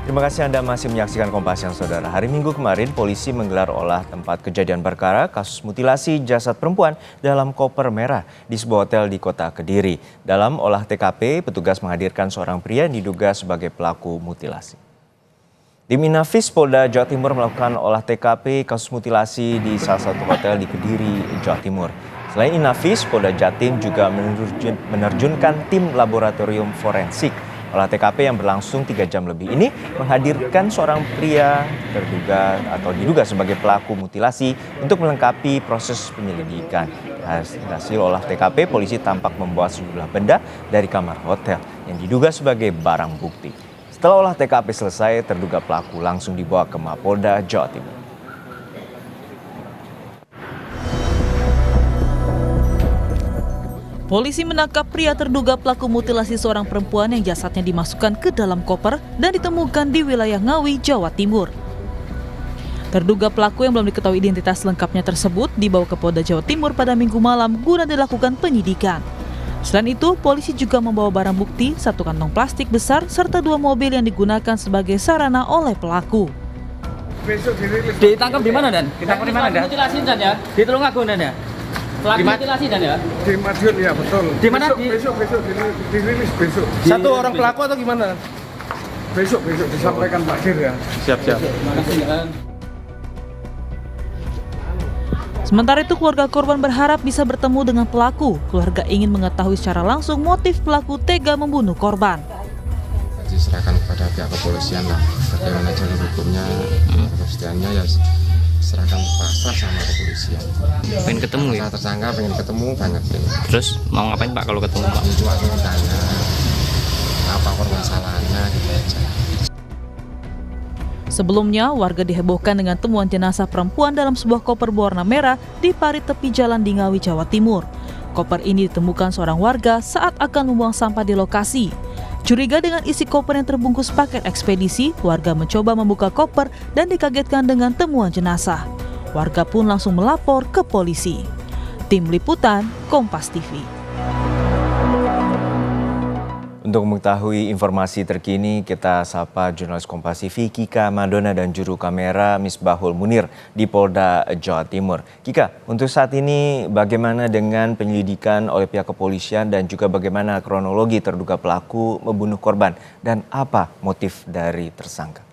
Terima kasih Anda masih menyaksikan Kompas Siang, Saudara. Hari Minggu kemarin, polisi menggelar olah tempat kejadian perkara kasus mutilasi jasad perempuan dalam koper merah di sebuah hotel di kota Kediri. Dalam olah TKP, petugas menghadirkan seorang pria yang diduga sebagai pelaku mutilasi. Tim Inafis Polda Jawa Timur melakukan olah TKP kasus mutilasi di salah satu hotel di Kediri, Jawa Timur. Selain Inafis, Polda Jatim juga menerjunkan tim laboratorium forensik. Olah TKP yang berlangsung 3 jam lebih ini menghadirkan seorang pria terduga atau diduga sebagai pelaku mutilasi untuk melengkapi proses penyelidikan. Hasil olah TKP, polisi tampak membawa sejumlah benda dari kamar hotel yang diduga sebagai barang bukti. Setelah olah TKP selesai, terduga pelaku langsung dibawa ke Mapolda Jawa Timur. Polisi menangkap pria terduga pelaku mutilasi seorang perempuan yang jasadnya dimasukkan ke dalam koper dan ditemukan di wilayah Ngawi, Jawa Timur. Terduga pelaku yang belum diketahui identitas lengkapnya tersebut dibawa ke Polda Jawa Timur pada Minggu malam guna dilakukan penyidikan. Selain itu, polisi juga membawa barang bukti, 1 kantong plastik besar, serta 2 mobil yang digunakan sebagai sarana oleh pelaku. Ditangkap di mana, Dan? Ditangkap di mana, Dan? Mutilasi, Dan, ya? Di Tulungagung, Dan, ya? Pelaku mutilasi, Dan, ya? Di Madiun, ya betul. Di mana? Besok dirilis besok. Satu orang pelaku atau gimana? Besok disampaikan Pak Dir, ya. Siap. Terima kasih, Dan. Sementara itu, keluarga korban berharap bisa bertemu dengan pelaku. Keluarga ingin mengetahui secara langsung motif pelaku tega membunuh korban. Diserahkan kepada pihak kepolisian lah, bagaimana jalur hukumnya, kepastiannya ya serahkan pasrah sama kepolisian. Pengen ketemu ya? Tersangka pengen ketemu banget. Terus mau ngapain Pak kalau ketemu Pak? Itu aku tanya apa korban salahnya gitu aja. Sebelumnya, warga dihebohkan dengan temuan jenazah perempuan dalam sebuah koper berwarna merah di parit tepi jalan di Ngawi, Jawa Timur. Koper ini ditemukan seorang warga saat akan membuang sampah di lokasi. Curiga dengan isi koper yang terbungkus paket ekspedisi, warga mencoba membuka koper dan dikagetkan dengan temuan jenazah. Warga pun langsung melapor ke polisi. Tim Liputan, Kompas TV. Untuk mengetahui informasi terkini, kita sapa jurnalis Kompas TV Kika Madona dan juru kamera Misbahul Munir di Polda Jawa Timur. Kika, untuk saat ini bagaimana dengan penyelidikan oleh pihak kepolisian dan juga bagaimana kronologi terduga pelaku membunuh korban dan apa motif dari tersangka?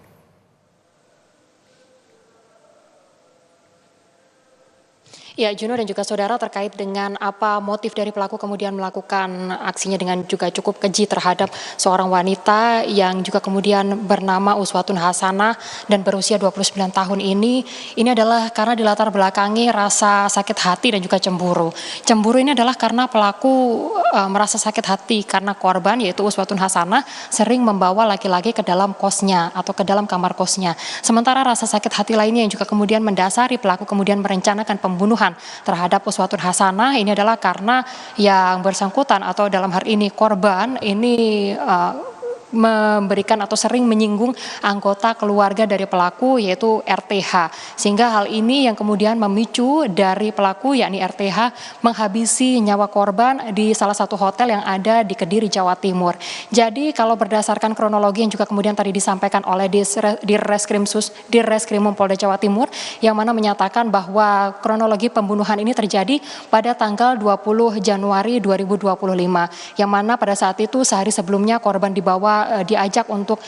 Ya, Juno dan juga saudara, terkait dengan apa motif dari pelaku kemudian melakukan aksinya dengan juga cukup keji terhadap seorang wanita yang juga kemudian bernama Uswatun Hasanah dan berusia 29 tahun ini adalah karena dilatar belakangi rasa sakit hati dan juga cemburu. Cemburu ini adalah karena pelaku merasa sakit hati karena korban yaitu Uswatun Hasanah sering membawa laki-laki ke dalam kosnya atau ke dalam kamar kosnya. Sementara rasa sakit hati lainnya yang juga kemudian mendasari pelaku kemudian merencanakan pembunuhan terhadap Uswatun Hasanah ini adalah karena yang bersangkutan atau dalam hal ini korban ini memberikan atau sering menyinggung anggota keluarga dari pelaku yaitu RTH, sehingga hal ini yang kemudian memicu dari pelaku yakni RTH menghabisi nyawa korban di salah satu hotel yang ada di Kediri, Jawa Timur. Jadi kalau berdasarkan kronologi yang juga kemudian tadi disampaikan oleh Dirreskrimum Polda Jawa Timur yang mana menyatakan bahwa kronologi pembunuhan ini terjadi pada tanggal 20 Januari 2025 yang mana pada saat itu sehari sebelumnya korban diajak untuk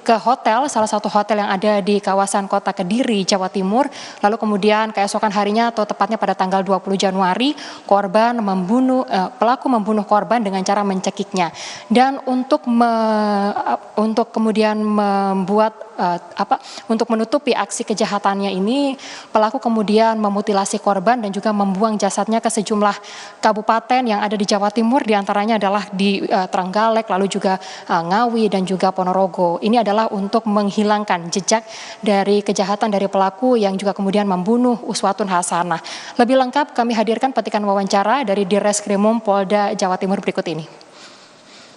ke hotel, salah satu hotel yang ada di kawasan kota Kediri, Jawa Timur. Lalu kemudian keesokan harinya atau tepatnya pada tanggal 20 Januari, pelaku membunuh korban dengan cara mencekiknya. Dan untuk kemudian untuk menutupi aksi kejahatannya ini, pelaku kemudian memutilasi korban dan juga membuang jasadnya ke sejumlah kabupaten yang ada di Jawa Timur, diantaranya adalah di Trenggalek, lalu juga Ngawi dan juga Ponorogo. Ini adalah untuk menghilangkan jejak dari kejahatan dari pelaku yang juga kemudian membunuh Uswatun Hasanah. Lebih lengkap kami hadirkan petikan wawancara dari Dirreskrimum Polda Jawa Timur berikut ini.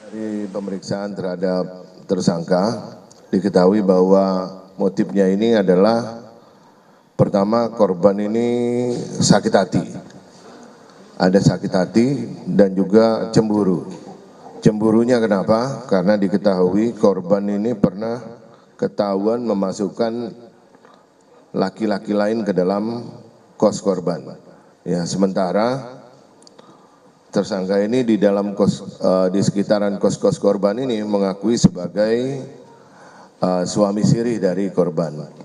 Dari pemeriksaan terhadap tersangka diketahui bahwa motifnya ini adalah pertama korban ini sakit hati. Ada sakit hati dan juga cemburu. Cemburunya kenapa? Karena diketahui korban ini pernah ketahuan memasukkan laki-laki lain ke dalam kos korban. Ya, sementara tersangka ini di dalam di sekitaran kos-kos korban ini mengakui sebagai suami siri dari korban.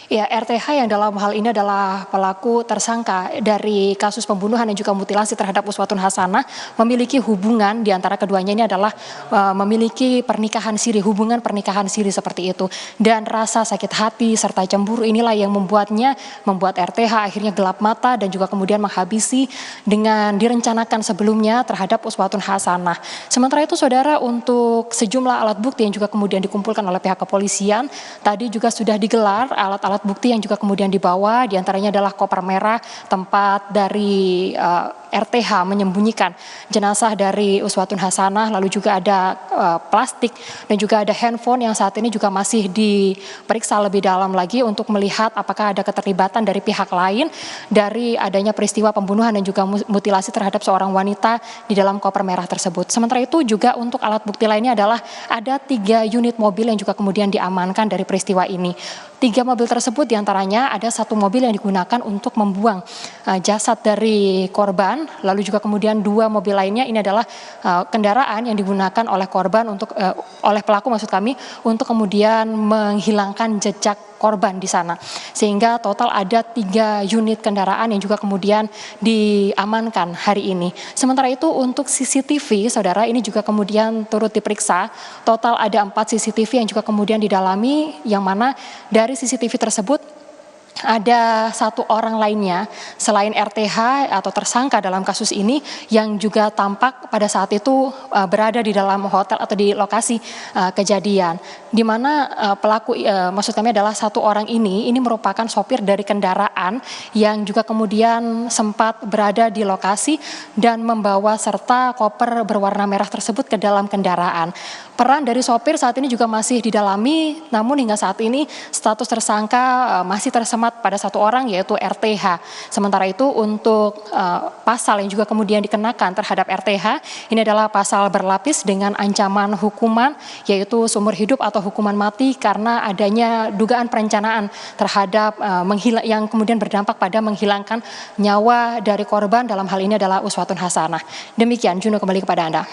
Ya, RTH yang dalam hal ini adalah pelaku tersangka dari kasus pembunuhan dan juga mutilasi terhadap Uswatun Hasanah memiliki hubungan di antara keduanya ini adalah memiliki pernikahan siri, hubungan pernikahan siri seperti itu. Dan rasa sakit hati serta cemburu inilah yang membuat RTH akhirnya gelap mata dan juga kemudian menghabisi dengan direncanakan sebelumnya terhadap Uswatun Hasanah. Sementara itu saudara, untuk sejumlah alat bukti yang juga kemudian dikumpulkan oleh pihak kepolisian, tadi juga sudah digelar alat-alat bukti yang juga kemudian dibawa, diantaranya adalah koper merah tempat dari RTH menyembunyikan jenazah dari Uswatun Hasanah, lalu juga ada plastik dan juga ada handphone yang saat ini juga masih diperiksa lebih dalam lagi untuk melihat apakah ada keterlibatan dari pihak lain dari adanya peristiwa pembunuhan dan juga mutilasi terhadap seorang wanita di dalam koper merah tersebut. Sementara itu juga untuk alat bukti lainnya adalah ada 3 unit mobil yang juga kemudian diamankan dari peristiwa ini. 3 mobil tersebut diantaranya ada 1 mobil yang digunakan untuk membuang jasad dari korban, lalu juga kemudian 2 mobil lainnya ini adalah kendaraan yang digunakan oleh korban untuk oleh pelaku maksud kami untuk kemudian menghilangkan jejak korban di sana. Sehingga total ada 3 unit kendaraan yang juga kemudian diamankan hari ini. Sementara itu untuk CCTV, saudara, ini juga kemudian turut diperiksa. Total ada 4 CCTV yang juga kemudian didalami, yang mana dari CCTV tersebut ada 1 orang lainnya selain RTH atau tersangka dalam kasus ini yang juga tampak pada saat itu berada di dalam hotel atau di lokasi kejadian, di mana pelaku maksud kami adalah 1 orang ini merupakan sopir dari kendaraan yang juga kemudian sempat berada di lokasi dan membawa serta koper berwarna merah tersebut ke dalam kendaraan. Peran dari sopir saat ini juga masih didalami, namun hingga saat ini status tersangka masih tersemat pada 1 orang yaitu RTH. Sementara itu untuk pasal yang juga kemudian dikenakan terhadap RTH ini adalah pasal berlapis dengan ancaman hukuman yaitu seumur hidup atau hukuman mati karena adanya dugaan perencanaan terhadap yang kemudian berdampak pada menghilangkan nyawa dari korban, dalam hal ini adalah Uswatun Hasanah. Demikian, Juno, kembali kepada Anda.